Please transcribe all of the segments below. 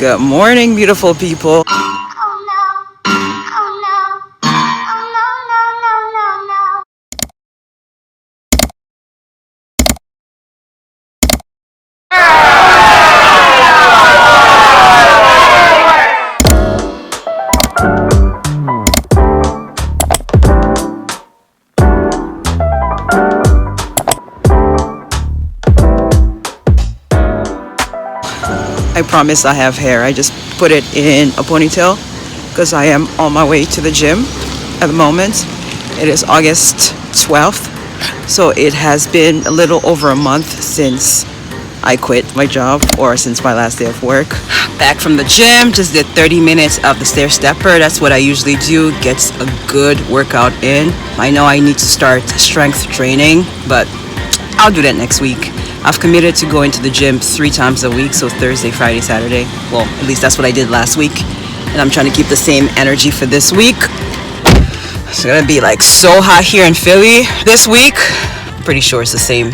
Good morning, beautiful people. I promise I have hair. I just put it in a ponytail because I am on my way to the gym at the moment. It is August 12th, so it has been a little over a month since I quit my job, or since my last day of work. Back from the gym, just did 30 minutes of the stair stepper. That's what I usually do. Gets a good workout in. I know I need to start strength training, but I'll do that next week. I've committed to going to the gym 3 times a week, so Thursday, Friday, Saturday. Well, at least that's what I did last week. And I'm trying to keep the same energy for this week. It's gonna be like so hot here in Philly this week. Pretty sure it's the same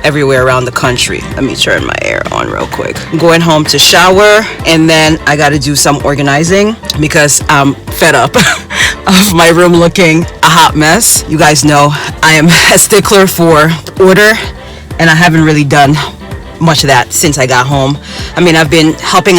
everywhere around the country. Let me turn my air on real quick. I'm going home to shower, and then I gotta do some organizing because I'm fed up of my room looking a hot mess. You guys know I am a stickler for order, and I haven't really done much of that since I got home. I mean, I've been helping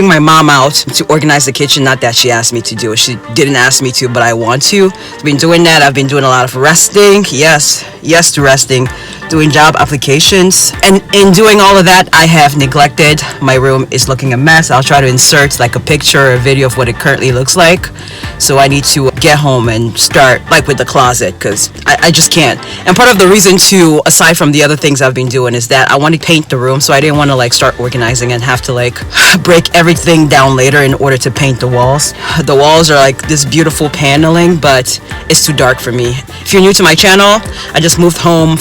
my mom out to organize the kitchen. Not that she asked me to do it. She didn't ask me to, but I want to. I've been doing that. I've been doing a lot of resting. Yes to resting. Doing job applications. And in doing all of that, I have neglected. My room is looking a mess. I'll try to insert like a picture or a video of what it currently looks like. So I need to get home and start like with the closet, because I just can't. And part of the reason too, aside from the other things I've been doing, is that I want to paint the room. So I didn't want to like start organizing and have to like break everything down later in order to paint the walls. The walls are like this beautiful paneling, but it's too dark for me. If you're new to my channel, I just moved home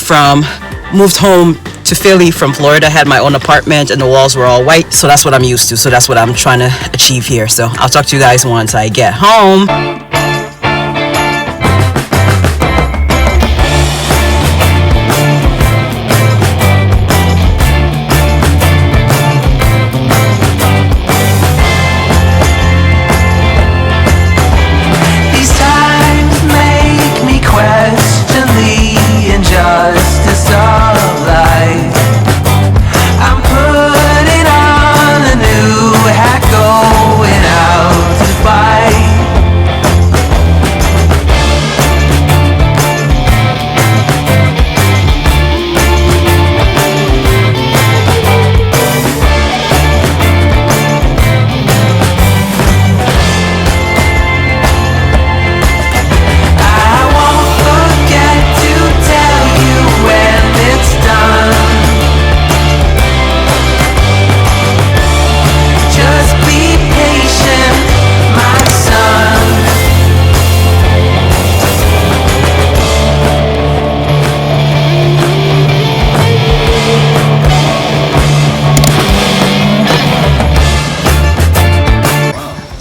to Philly from Florida. I had my own apartment and the walls were all white, so that's what I'm used to. So that's what I'm trying to achieve here. So I'll talk to you guys once I get home.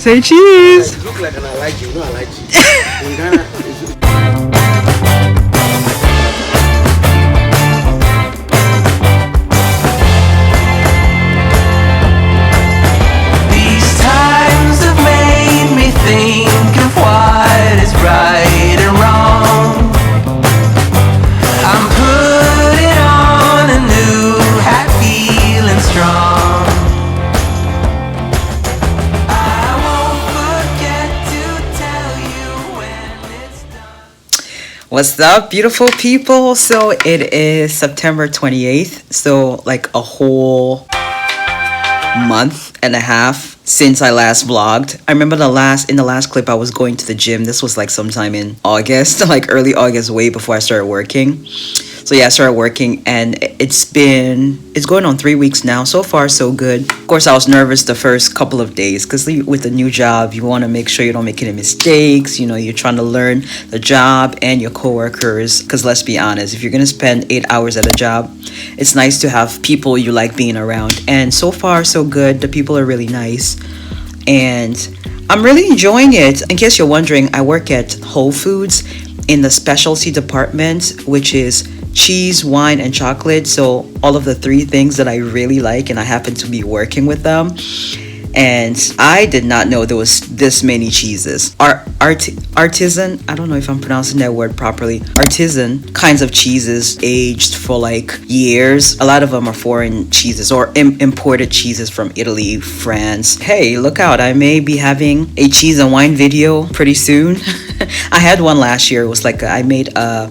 Say cheese. You look like an I like you. No, I like you. In Ghana, these times have made me think of what is right and wrong. I'm putting on a new hat, feeling strong. What's up, beautiful people? So it is September 28th, so like a whole month and a half since I last vlogged. I remember in the last clip I was going to the gym. This was like sometime in August, like early August, way before I started working. So yeah, I started working, and it's going on 3 weeks now. So far, so good. Of course, I was nervous the first couple of days because with a new job, you want to make sure you don't make any mistakes. You know, you're trying to learn the job and your coworkers. Because let's be honest, if you're going to spend 8 hours at a job, it's nice to have people you like being around. And so far, so good. The people are really nice. And I'm really enjoying it. In case you're wondering, I work at Whole Foods in the specialty department, which is cheese, wine, and chocolate. So all of the 3 things that I really like, and I happen to be working with them. and I did not know there was this many cheeses. Artisan, I don't know if I'm pronouncing that word properly. Artisan kinds of cheeses aged for like years. A lot of them are foreign cheeses or imported cheeses from Italy, France. Hey, look out, I may be having a cheese and wine video pretty soon. I had one last year. It was like I made a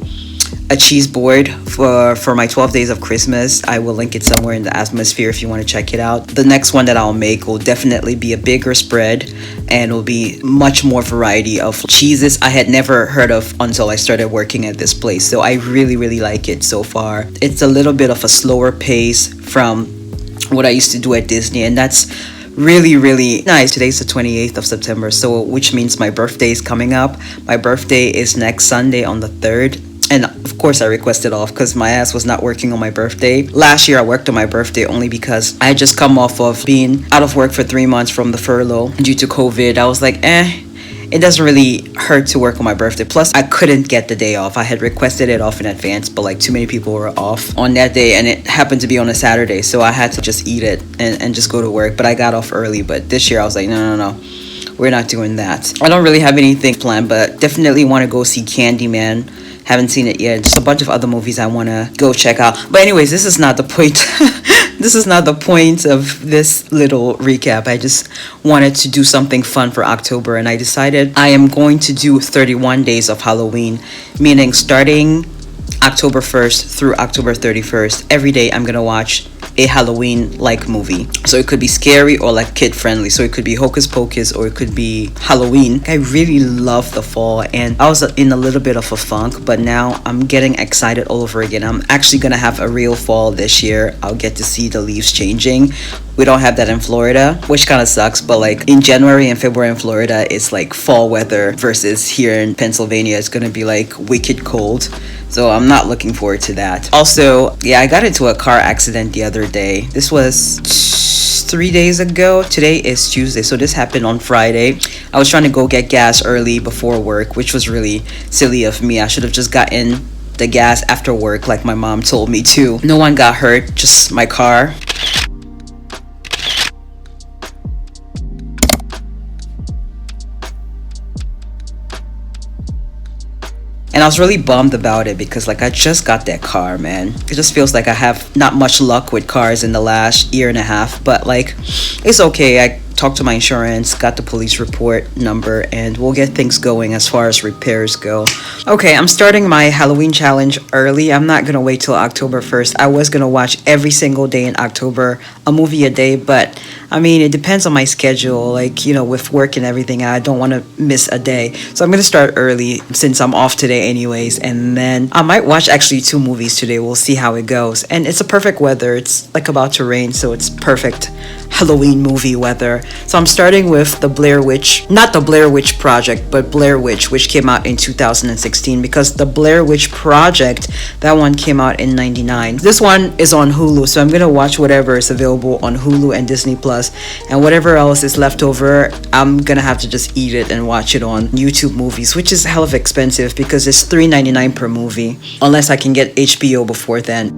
cheese board for my 12 days of Christmas. I will link it somewhere in the atmosphere if you want to check it out. The next one that I'll make will definitely be a bigger spread, and will be much more variety of cheeses I had never heard of until I started working at this place. So I really like it so far. It's a little bit of a slower pace from what I used to do at Disney, and that's really nice. Today's the 28th of September, so which means my birthday is coming up. My birthday is next Sunday on the 3rd. And of course I requested off because my ass was not working on my birthday. Last year I worked on my birthday only because I had just come off of being out of work for 3 months from the furlough due to COVID. I was like, it doesn't really hurt to work on my birthday. Plus, I couldn't get the day off. I had requested it off in advance, but like too many people were off on that day, and it happened to be on a Saturday, so I had to just eat it and just go to work. But I got off early. But this year I was like, no. We're not doing that. I don't really have anything planned, but definitely want to go see Candyman. Haven't seen it yet. Just a bunch of other movies I want to go check out. But anyways, this is not the point. This is not the point of this little recap. I just wanted to do something fun for October, and I decided I am going to do 31 days of Halloween, meaning starting October 1st through October 31st. Every day I'm gonna watch a Halloween-like movie. So it could be scary or like kid-friendly. So it could be Hocus Pocus or it could be Halloween. I really love the fall, and I was in a little bit of a funk, but now I'm getting excited all over again. I'm actually gonna have a real fall this year. I'll get to see the leaves changing. We don't have that in Florida, which kind of sucks, but like in January and February in Florida, it's like fall weather, versus here in Pennsylvania, it's gonna be like wicked cold. So I'm not looking forward to that. Also, yeah, I got into a car accident the other day. This was 3 days ago. Today is Tuesday, so this happened on Friday. I was trying to go get gas early before work, which was really silly of me. I should have just gotten the gas after work like my mom told me to. No one got hurt, just my car. And I was really bummed about it because like I just got that car, man. It just feels like I have not much luck with cars in the last year and a half, but like it's okay. I talked to my insurance, got the police report number, and we'll get things going as far as repairs go. Okay, I'm starting my Halloween challenge early. I'm not gonna wait till October 1st. I was gonna watch every single day in October, a movie a day, but I mean, it depends on my schedule. Like, you know, with work and everything, I don't want to miss a day. So I'm gonna start early since I'm off today anyways, and then I might watch actually 2 movies today. We'll see how it goes. And it's a perfect weather. It's like about to rain, so it's perfect Halloween movie weather. So I'm starting with the Blair Witch, not the Blair Witch Project, but Blair Witch, which came out in 2016, because the Blair Witch Project, that one came out in 99. This one is on Hulu, so I'm gonna watch whatever is available on Hulu and Disney Plus, and whatever else is left over, I'm gonna have to just eat it and watch it on YouTube Movies, which is hell of expensive because it's $3.99 per movie, unless I can get HBO before then.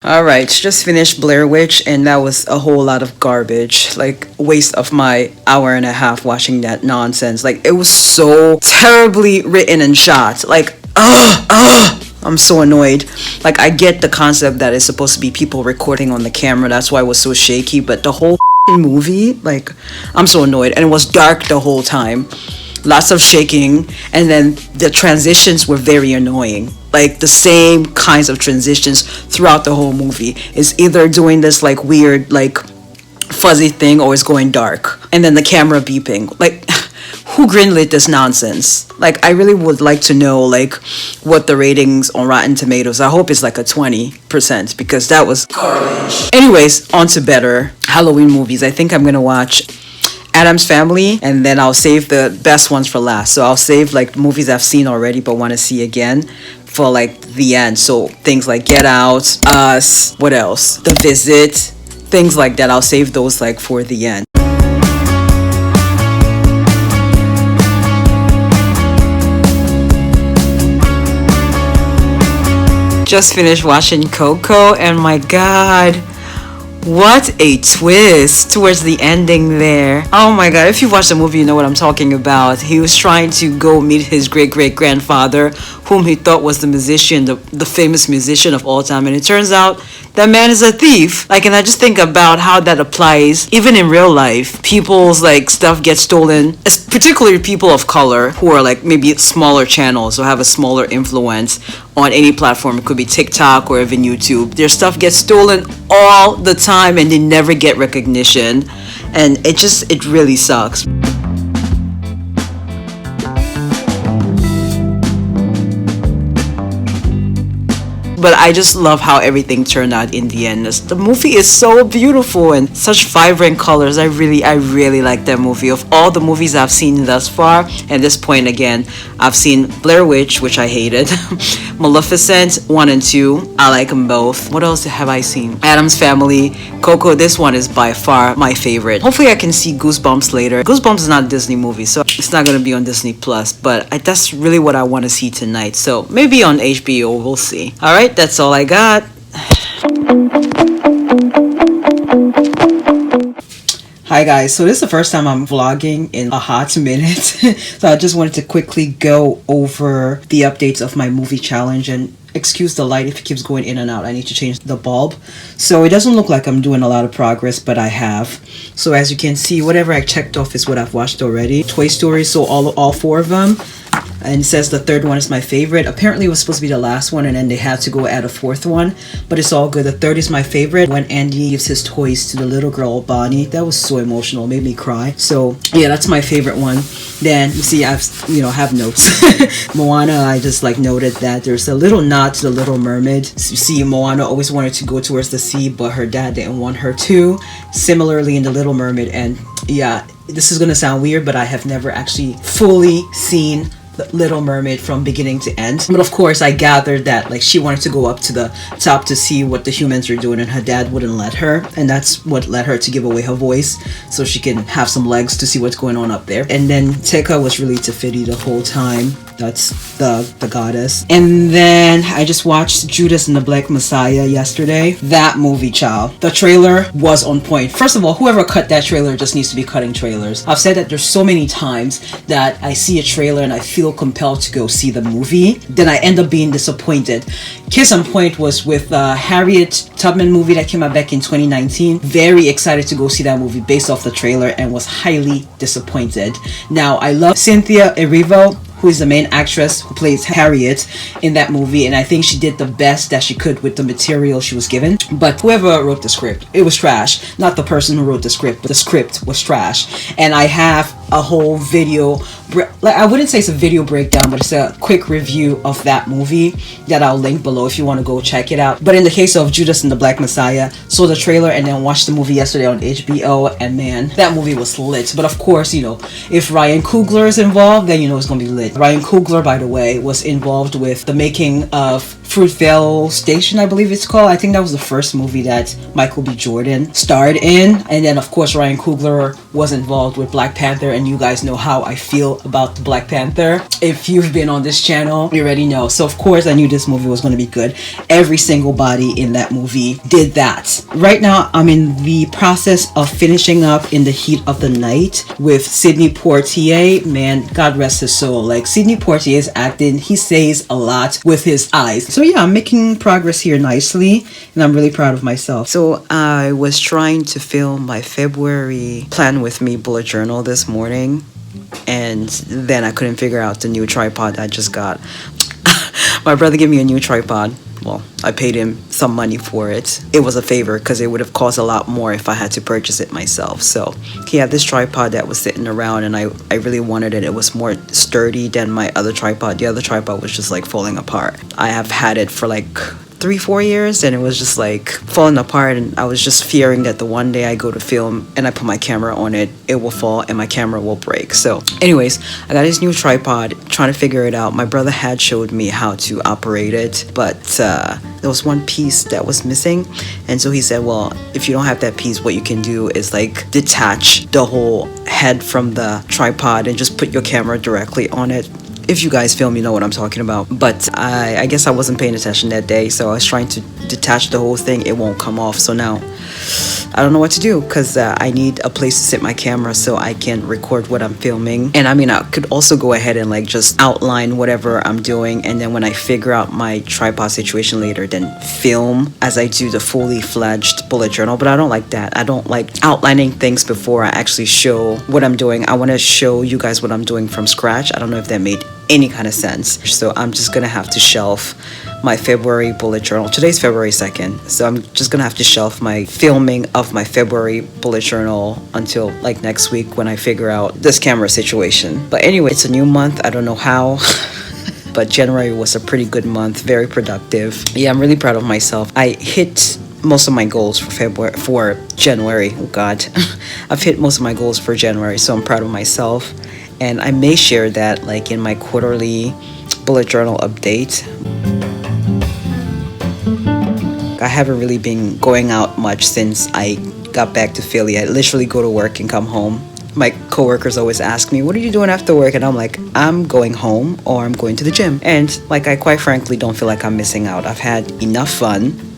Alright, just finished Blair Witch, and that was a whole lot of garbage. Like, waste of my hour and a half watching that nonsense. Like, it was so terribly written and shot. Like, I'm so annoyed. Like, I get the concept that it's supposed to be people recording on the camera. That's why it was so shaky. But the whole movie, like, I'm so annoyed. And it was dark the whole time. Lots of shaking, and then the transitions were very annoying. Like the same kinds of transitions throughout the whole movie. It's either doing this like weird like fuzzy thing, or it's going dark, and then the camera beeping. Like, who greenlit this nonsense? Like, I really would like to know like what the ratings on Rotten Tomatoes. I hope it's like a 20%, because that was garbage. Anyways, on to better Halloween movies. I think I'm gonna watch Addams Family, and then I'll save the best ones for last. So I'll save like movies I've seen already but want to see again for like the end. So things like Get Out, Us, what else? The Visit, things like that. I'll save those like for the end. just finished watching Coco, and my god, what a twist towards the ending there. Oh my god, if you watch the movie, you know what I'm talking about. He was trying to go meet his great-great-grandfather, whom he thought was the musician, the famous musician of all time, and it turns out that man is a thief. Like, and I just think about how that applies even in real life. People's like stuff gets stolen, particularly people of color who are like maybe smaller channels or have a smaller influence on any platform. It could be TikTok or even YouTube. Their stuff gets stolen all the time and they never get recognition, and it really sucks. But I just love how everything turned out in the end. The movie is so beautiful and such vibrant colors. I really like that movie. Of all the movies I've seen thus far, at this point again, I've seen Blair Witch, which I hated, Maleficent 1 and 2. I like them both. What else have I seen? Addams Family, Coco. This one is by far my favorite. Hopefully I can see Goosebumps later. Goosebumps is not a Disney movie, so it's not going to be on Disney Plus, but that's really what I want to see tonight. So maybe on HBO, we'll see. Alright, that's all I got. Hi guys, so this is the first time I'm vlogging in a hot minute. So I just wanted to quickly go over the updates of my movie challenge, and excuse the light if it keeps going in and out. I need to change the bulb. So it doesn't look like I'm doing a lot of progress, but I have. So as you can see, whatever I checked off is what I've watched already. Toy Story, so all four of them. And it says the third one is my favorite. Apparently it was supposed to be the last one, and then they had to go add a fourth one, but it's all good. The third is my favorite, when Andy gives his toys to the little girl Bonnie. That was so emotional, made me cry. So yeah, that's my favorite one. Then you see I have notes. Moana, I just like noted that there's a little nod to the Little Mermaid. You see, Moana always wanted to go towards the sea, but her dad didn't want her to. Similarly in the Little Mermaid, and yeah, this is gonna sound weird, but I have never actually fully seen the Little Mermaid from beginning to end. But of course I gathered that like she wanted to go up to the top to see what the humans are doing, and her dad wouldn't let her, and that's what led her to give away her voice so she can have some legs to see what's going on up there. And then Teka was really Te Fiti the whole time. That's the goddess. And then I just watched Judas and the Black Messiah yesterday. That movie, child. The trailer was on point. First of all, whoever cut that trailer just needs to be cutting trailers. I've said that there's so many times that I see a trailer and I feel compelled to go see the movie, then I end up being disappointed. Case in point was with Harriet Tubman movie that came out back in 2019. Very excited to go see that movie based off the trailer, and was highly disappointed. Now I love Cynthia Erivo, who is the main actress who plays Harriet in that movie, and I think she did the best that she could with the material she was given. But whoever wrote the script, it was trash. Not the person who wrote the script, but the script was trash. And I have a whole video, like I wouldn't say it's a video breakdown, but it's a quick review of that movie that I'll link below if you want to go check it out. But in the case of Judas and the Black Messiah, saw the trailer and then watched the movie yesterday on HBO, and man, that movie was lit. But of course, if Ryan Coogler is involved, then it's gonna be lit. Ryan Coogler, by the way, was involved with the making of Fruitvale Station, I believe it's called. I think that was the first movie that Michael B. Jordan starred in. And then of course Ryan Coogler was involved with Black Panther, and you guys know how I feel about the Black Panther. If you've been on this channel, you already know. So of course I knew this movie was going to be good. Every single body in that movie did that. Right now I'm in the process of finishing up In the Heat of the Night with Sidney Poitier. Man, God rest his soul. Like, Sidney Poitier's acting, he says a lot with his eyes. So yeah, I'm making progress here nicely, and I'm really proud of myself. So I was trying to film my February plan with me bullet journal this morning, and then I couldn't figure out the new tripod I just got. My brother gave me a new tripod. Well, I paid him some money for it. It was a favor because it would have cost a lot more if I had to purchase it myself. So he had this tripod that was sitting around, and I really wanted it. It was more sturdy than my other tripod. The other tripod was just like falling apart. I have had it for like 3-4 years, and it was just like falling apart, and I was just fearing that the one day I go to film and I put my camera on it, it will fall and my camera will break. So anyways, I got this new tripod, trying to figure it out. My brother had showed me how to operate it, but there was one piece that was missing, and so he said, well, if you don't have that piece, what you can do is like detach the whole head from the tripod and just put your camera directly on it. If you guys film, you know what I'm talking about. But I guess I wasn't paying attention that day, so I was trying to detach the whole thing. It won't come off. So now I don't know what to do, because I need a place to sit my camera so I can record what I'm filming. And I mean, I could also go ahead and like just outline whatever I'm doing, and then when I figure out my tripod situation later, then film as I do the fully fledged bullet journal. But I don't like that. I don't like outlining things before I actually show what I'm doing. I want to show you guys what I'm doing from scratch. I don't know if that made any kind of sense. So I'm just gonna have to shelf my February bullet journal. Today's February 2nd, so I'm just gonna have to shelf my filming of my February bullet journal until like next week when I figure out this camera situation. But anyway, it's a new month. I don't know how. But January was a pretty good month, very productive. Yeah, I'm really proud of myself. I hit most of my goals for January. Oh God, I've hit most of my goals for January, so I'm proud of myself. And I may share that like in my quarterly bullet journal update. I haven't really been going out much since I got back to Philly. I literally go to work and come home. My coworkers always ask me, what are you doing after work? And I'm like, I'm going home or I'm going to the gym. And like, I quite frankly don't feel like I'm missing out. I've had enough fun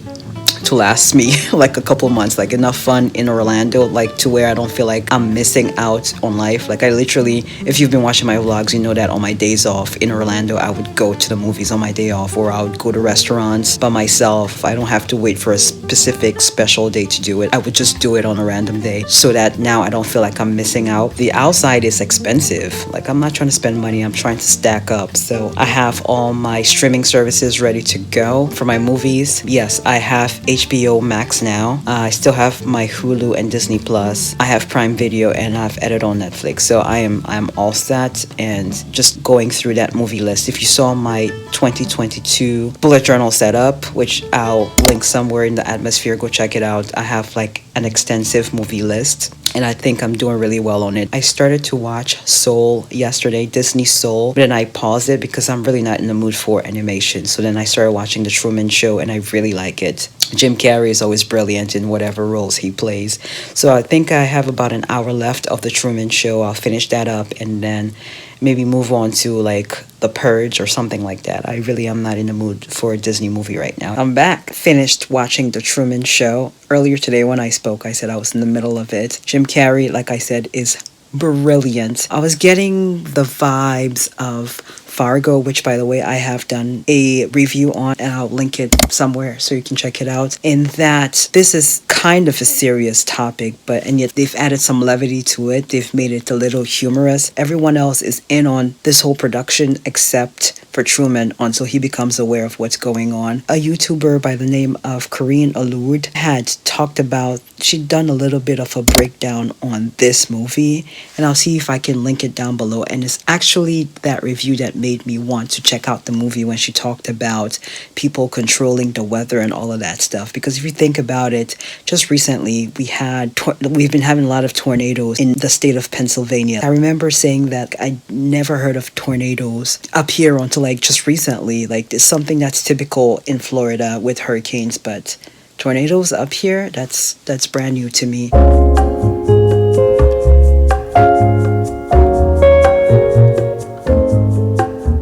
to last me like a couple months, like enough fun in Orlando, like to where I don't feel like I'm missing out on life. Like I literally, if you've been watching my vlogs, you know that on my days off in Orlando, I would go to the movies on my day off, or I would go to restaurants by myself. I don't have to wait for a specific special day to do it. I would just do it on a random day, so that now I don't feel like I'm missing out. The outside is expensive. Like I'm not trying to spend money, I'm trying to stack up. So I have all my streaming services ready to go for my movies. Yes, I have HBO Max now. I still have my Hulu and Disney Plus. I have Prime Video, and I've added on Netflix. So I'm all set, and just going through that movie list. If you saw my 2022 bullet journal setup, which I'll link somewhere in the atmosphere, go check it out. I have like an extensive movie list, and I think I'm doing really well on it. I started to watch Soul yesterday, Disney Soul, but then I paused it because I'm really not in the mood for animation. So then I started watching The Truman Show, and I really like it. Jim Carrey is always brilliant in whatever roles he plays. So I think I have about an hour left of The Truman Show. I'll finish that up and then maybe move on to like The Purge or something like that. I really am not in the mood for a Disney movie right now. I'm back, finished watching The Truman Show. Earlier today when I spoke, I said I was in the middle of it. Jim Carrey, like I said, is brilliant. I was getting the vibes of Fargo, which by the way I have done a review on, and I'll link it somewhere so you can check it out. In that this is kind of a serious topic, and yet they've added some levity to it. They've made it a little humorous. Everyone else is in on this whole production except for Truman until he becomes aware of what's going on. A YouTuber by the name of Corinne Allude had talked about, she'd done a little bit of a breakdown on this movie, and I'll see if I can link it down below. And it's actually that review that made me want to check out the movie, when she talked about people controlling the weather and all of that stuff. Because if you think about it, just recently we've been having a lot of tornadoes in the state of Pennsylvania. I remember saying that I never heard of tornadoes up here until like just recently. Like it's something that's typical in Florida with hurricanes, but tornadoes up here, that's brand new to me.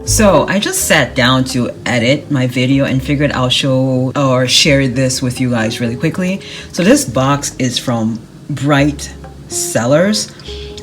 So I just sat down to edit my video and figured I'll show or share this with you guys really quickly. So this box is from Bright Cellars.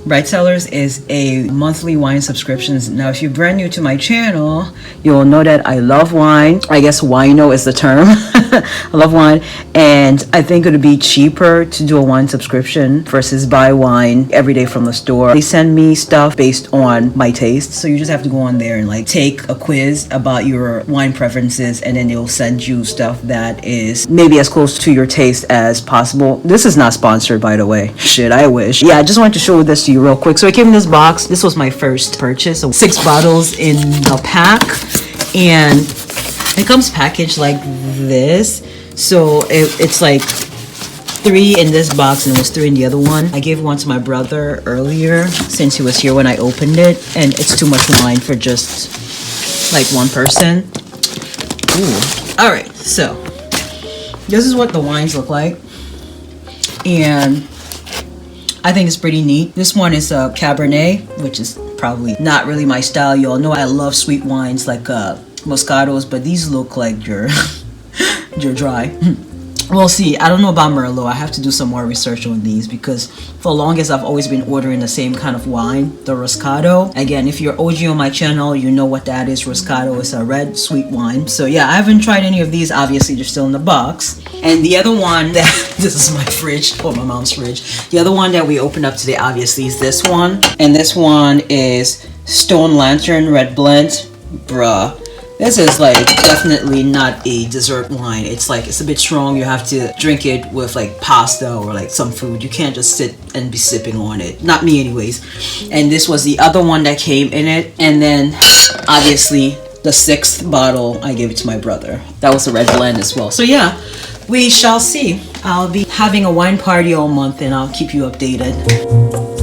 Bright Cellars is a monthly wine subscriptions. Now, if you're brand new to my channel, you'll know that I love wine. I guess wino is the term. I love wine, and I think it would be cheaper to do a wine subscription versus buy wine every day from the store. They send me stuff based on my taste, so you just have to go on there and like take a quiz about your wine preferences, and then they'll send you stuff that is maybe as close to your taste as possible. This is not sponsored, by the way. Shit, I wish. Yeah, I just wanted to show this to you real quick. So it came in this box. This was my first purchase, so 6 bottles in the pack, and it comes packaged like this. So it's like 3 in this box, and it was 3 in the other one. I gave one to my brother earlier since he was here when I opened it, and it's too much wine for just like one person. Ooh. All right, so this is what the wines look like, and I think it's pretty neat. This one is a Cabernet, which is probably not really my style. You all know I love sweet wines like Moscatos, but these look like you're dry. We'll see. I don't know about Merlot. I have to do some more research on these because for longest I've always been ordering the same kind of wine, the Roscato. Again, if you're OG on my channel, you know what that is. Roscato is a red sweet wine. So yeah, I haven't tried any of these. Obviously, they're still in the box. And the other one that this is my fridge, or my mom's fridge. The other one that we opened up today, obviously, is this one. And this one is Stone Lantern Red Blend. Bruh. This is like definitely not a dessert wine. It's like, it's a bit strong. You have to drink it with like pasta or like some food. You can't just sit and be sipping on it. Not me anyways. And this was the other one that came in it. And then obviously the 6th bottle, I gave it to my brother. That was a red blend as well. So yeah, we shall see. I'll be having a wine party all month and I'll keep you updated.